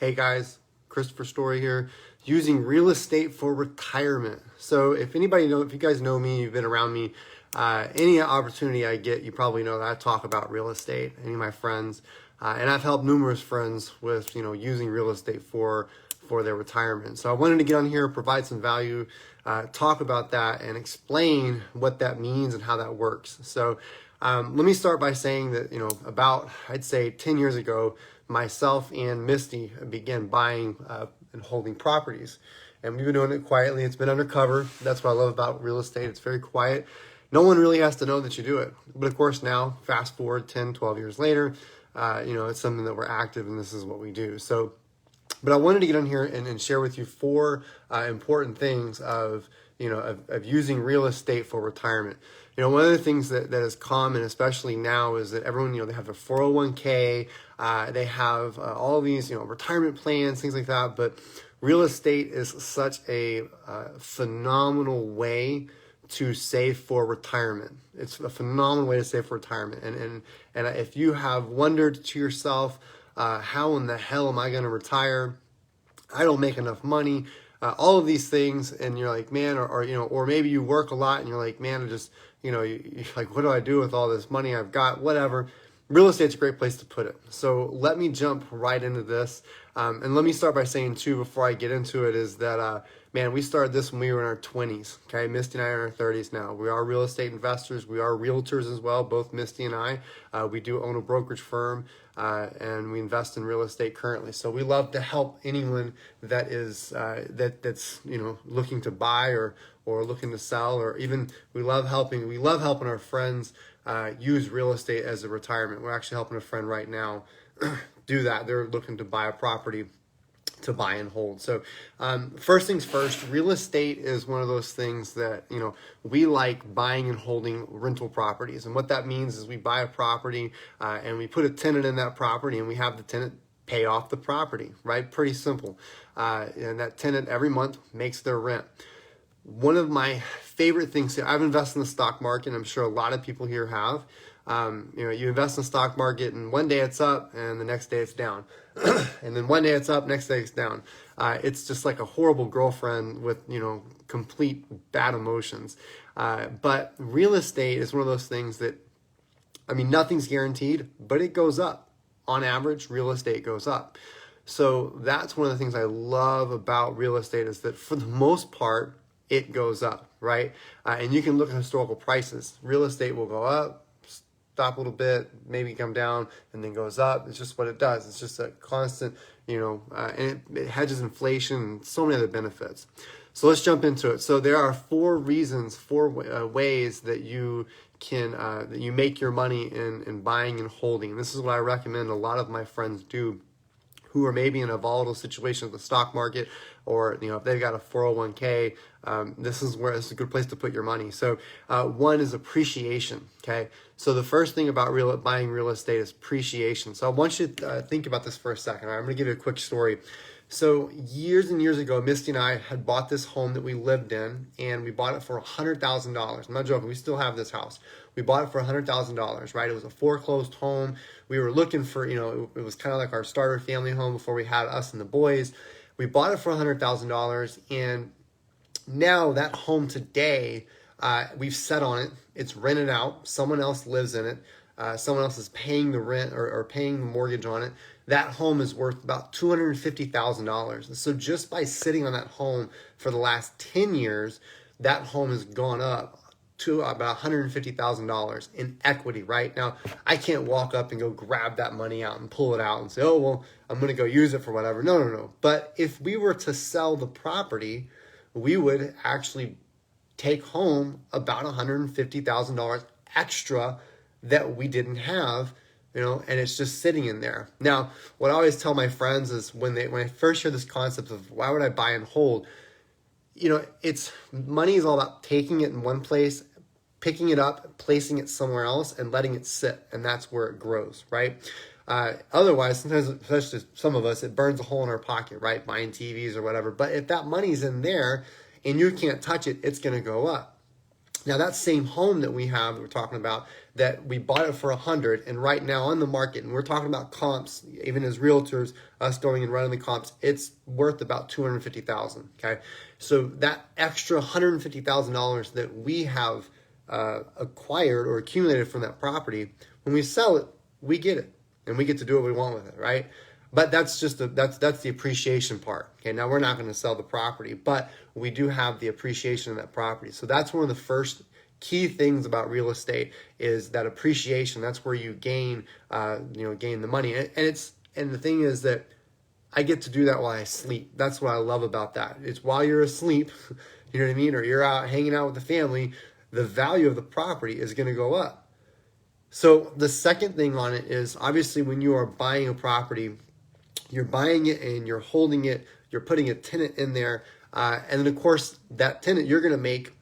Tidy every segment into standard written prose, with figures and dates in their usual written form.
Hey guys, Christopher Story here, using real estate for retirement. So if you guys know me, you've been around me, any opportunity I get, you probably know that I talk about real estate, any of my friends, and I've helped numerous friends with, using real estate for their retirement. So I wanted to get on here, provide some value, talk about that and explain what that means and how that works. So let me start by saying that, about, I'd say 10 years ago, myself and Misty began buying and holding properties. And we've been doing it quietly. It's been undercover. That's what I love about real estate. It's very quiet. No one really has to know that you do it. But of course now, fast forward 10, 12 years later, it's something that we're active and this is what we do. So, but I wanted to get on here and share with you four important things of using real estate for retirement. One of the things that is common, especially now, is that everyone, they have their 401k, they have all these, retirement plans, things like that. But real estate is such a phenomenal way to save for retirement. It's a phenomenal way to save for retirement. And if you have wondered to yourself, how in the hell am I going to retire? I don't make enough money. All of these things, and you're like, man, or maybe you work a lot and you're like, man, I just, you're like, what do I do with all this money I've got? Whatever. Real estate's a great place to put it. So let me jump right into this. And let me start by saying too, before I get into it, is that, man, we started this when we were in our 20s. Okay. Misty and I are in our 30s now. We are real estate investors. We are realtors as well, both Misty and I. We do own a brokerage firm, and we invest in real estate currently. So we love to help anyone that is, that's, looking to buy or looking to sell, or even we love helping our friends, use real estate as a retirement. We're actually helping a friend right now do that. They're looking to buy a property to buy and hold. So first things first, real estate is one of those things that, we like buying and holding rental properties. And what that means is we buy a property and we put a tenant in that property and we have the tenant pay off the property, right? Pretty simple. And that tenant every month makes their rent. One of my favorite things, I've invested in the stock market. I'm sure a lot of people here have. You invest in the stock market and one day it's up and the next day it's down. And then one day it's up, next day it's down. It's just like a horrible girlfriend with, complete bad emotions. But real estate is one of those things that, nothing's guaranteed, but it goes up. On average, real estate goes up. So that's one of the things I love about real estate, is that for the most part, it goes up, right? And you can look at historical prices. Real estate will go up, stop a little bit, maybe come down, and then goes up. It's just what it does. It's just a constant, and it hedges inflation and so many other benefits. So let's jump into it. So there are four ways that you can, that you make your money in buying and holding. And this is what I recommend a lot of my friends do, who are maybe in a volatile situation with the stock market, or if they've got a 401k, this is a good place to put your money. So one is appreciation. Okay, so the first thing about buying real estate is appreciation. So I want you to think about this for a second. All right, I'm going to give you a quick story. So years and years ago, Misty and I had bought this home that we lived in, and we bought it for $100,000. I'm not joking. We still have this house. We bought it for $100,000, right? It was a foreclosed home. We were looking for, it was kind of like our starter family home before we had us and the boys. We bought it for $100,000, and now that home today, we've set on it. It's rented out. Someone else lives in it. Someone else is paying the rent or paying the mortgage on it. That home is worth about $250,000. So just by sitting on that home for the last 10 years, that home has gone up to about $150,000 in equity. Right now, I can't walk up and go grab that money out and pull it out and say, oh, well, I'm going to go use it for whatever. No. But if we were to sell the property, we would actually take home about $150,000 extra that we didn't have, and it's just sitting in there. Now, what I always tell my friends is when I first hear this concept of why would I buy and hold, money is all about taking it in one place, picking it up, placing it somewhere else, and letting it sit, and that's where it grows, right? Otherwise, sometimes, especially some of us, it burns a hole in our pocket, right? Buying TVs or whatever. But if that money's in there and you can't touch it, it's going to go up. Now, that same home that we have that we're talking about, that we bought it for 100, and right now on the market, and we're talking about comps, even as realtors, us going and running the comps, it's worth about $250,000. Okay, so that extra $150,000 that we have acquired or accumulated from that property, when we sell it, we get it, and we get to do what we want with it, right? But that's just that's the appreciation part. Okay, now we're not going to sell the property, but we do have the appreciation of that property. So that's one of the first key things about real estate is that appreciation. That's where you gain, gain the money. And the thing is that I get to do that while I sleep. That's what I love about that. It's while you're asleep, you know what I mean, or you're out hanging out with the family, the value of the property is going to go up. So the second thing on it is obviously when you are buying a property, you're buying it and you're holding it, you're putting a tenant in there, and then of course that tenant, you're going to make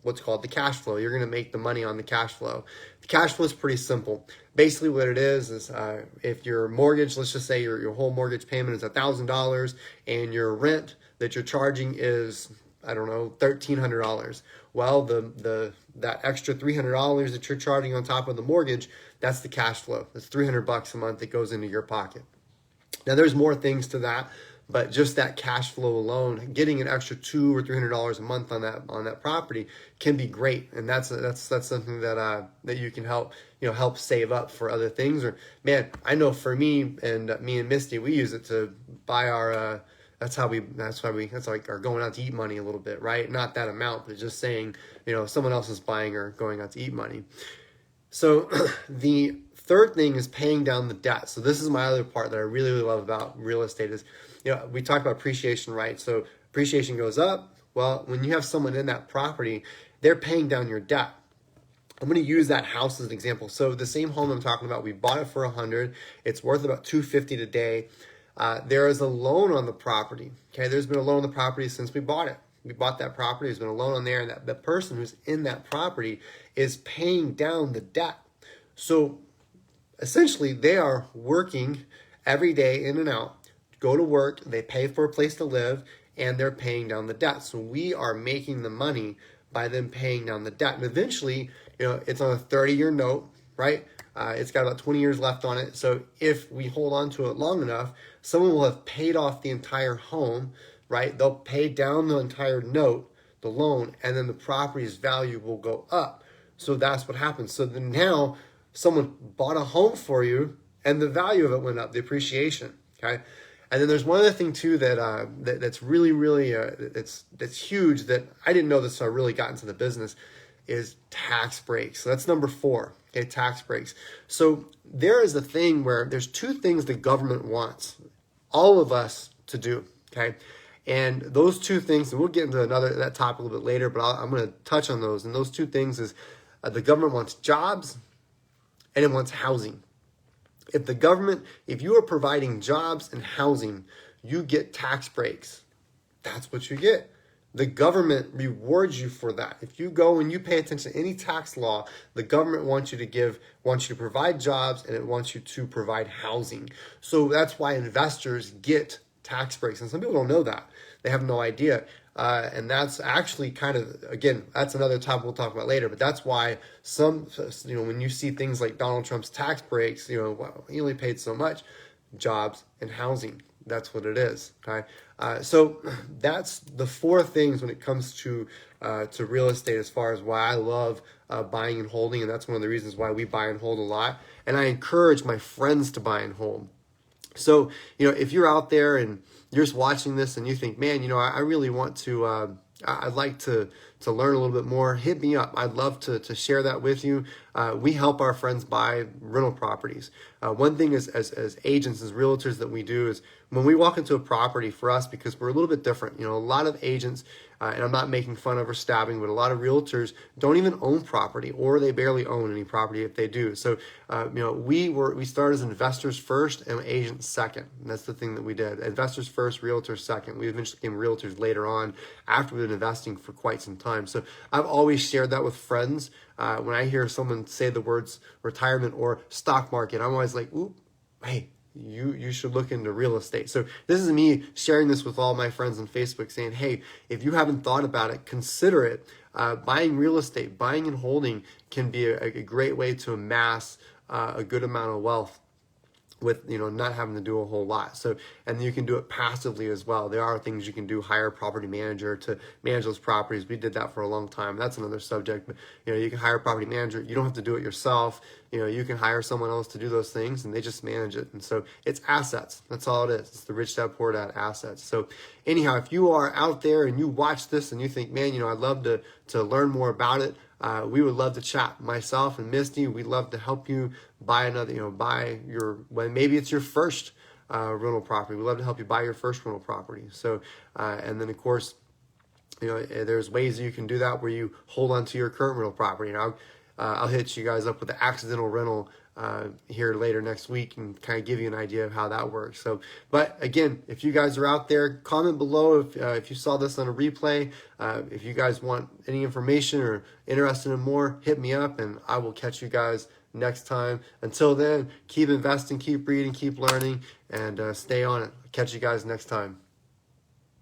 what's called the cash flow. You're going to make the money on the cash flow. The cash flow is pretty simple. Basically what it is if your mortgage, let's just say your whole mortgage payment is $1,000 and your rent that you're charging is, I don't know, $1,300. Well, that extra $300 that you're charging on top of the mortgage, that's the cash flow. That's $300 a month that goes into your pocket. Now there's more things to that, but just that cash flow alone, getting an extra $200 or $300 a month on that property can be great, and that's something that you can help save up for other things. Or man, I know for me and Misty, we use it to buy our. That's like our going out to eat money a little bit, right? Not that amount, but just saying, someone else is buying or going out to eat money. So the third thing is paying down the debt. So this is my other part that I really, really love about real estate is, we talked about appreciation, right? So appreciation goes up. Well, when you have someone in that property, they're paying down your debt. I'm going to use that house as an example. So the same home I'm talking about, we bought it for 100. It's worth about $250 today. There is a loan on the property. Okay, there's been a loan on the property since we bought it. We bought that property. There's been a loan on there, and the person who's in that property is paying down the debt. So essentially, they are working every day in and out, go to work, they pay for a place to live, and they're paying down the debt. So we are making the money by them paying down the debt. And eventually, it's on a 30-year note, right? It's got about 20 years left on it. So if we hold on to it long enough, someone will have paid off the entire home, right? They'll pay down the entire note, the loan, and then the property's value will go up. So that's what happens. So then now someone bought a home for you and the value of it went up, the appreciation, okay? And then there's one other thing too that's really, really, that's huge that I didn't know this until I really got into the business is tax breaks. So that's number 4, okay, tax breaks. So there is a thing where there's 2 things the government wants all of us to do, okay? And those 2 things, and we'll get into that topic a little bit later, but I'm going to touch on those. And those 2 things is the government wants jobs and it wants housing. If you are providing jobs and housing, you get tax breaks. That's what you get. The government rewards you for that. If you go and you pay attention to any tax law, the government wants you to provide jobs, and it wants you to provide housing. So that's why investors get tax breaks. And some people don't know that. They have no idea. And that's actually kind of, again, that's another topic we'll talk about later, but that's why when you see things like Donald Trump's tax breaks, he only paid so much, jobs and housing. That's what it is. Okay. So that's the 4 things when it comes to real estate as far as why I love buying and holding. And that's one of the reasons why we buy and hold a lot. And I encourage my friends to buy and hold. So, if you're out there and you're just watching this and you think, man, I really want to, I'd like to learn a little bit more, hit me up. I'd love to share that with you. We help our friends buy rental properties. One thing is, as agents, as realtors that we do is when we walk into a property for us, because we're a little bit different, a lot of agents, and I'm not making fun of or stabbing, but a lot of realtors don't even own property, or they barely own any property if they do. So, we started as investors first and agents second. And that's the thing that we did. Investors first, realtors second. We eventually became realtors later on after we've been investing for quite some time. So I've always shared that with friends. When I hear someone say the words retirement or stock market, I'm always like, ooh, hey, you should look into real estate. So this is me sharing this with all my friends on Facebook saying, hey, if you haven't thought about it, consider it. Buying real estate, buying and holding can be a great way to amass a good amount of wealth with not having to do a whole lot. So, and you can do it passively as well. There are things you can do, hire a property manager to manage those properties. We did that for a long time. That's another subject, but you can hire a property manager. You don't have to do it yourself. You can hire someone else to do those things and they just manage it. And so it's assets. That's all it is. It's the rich dad, poor dad assets. So anyhow, if you are out there and you watch this and you think, man, I'd love to learn more about it, we would love to chat. Myself and Misty, we'd love to help you buy another, maybe it's your first rental property. We'd love to help you buy your first rental property. So, and then of course, there's ways that you can do that where you hold on to your current rental property. And I'll hit you guys up with the accidental rental here later next week and kind of give you an idea of how that works. So, but again, if you guys are out there, comment below if you saw this on a replay. If you guys want any information or interested in more, hit me up and I will catch you guys next time. Until then, keep investing, keep reading, keep learning, and stay on it. Catch you guys next time.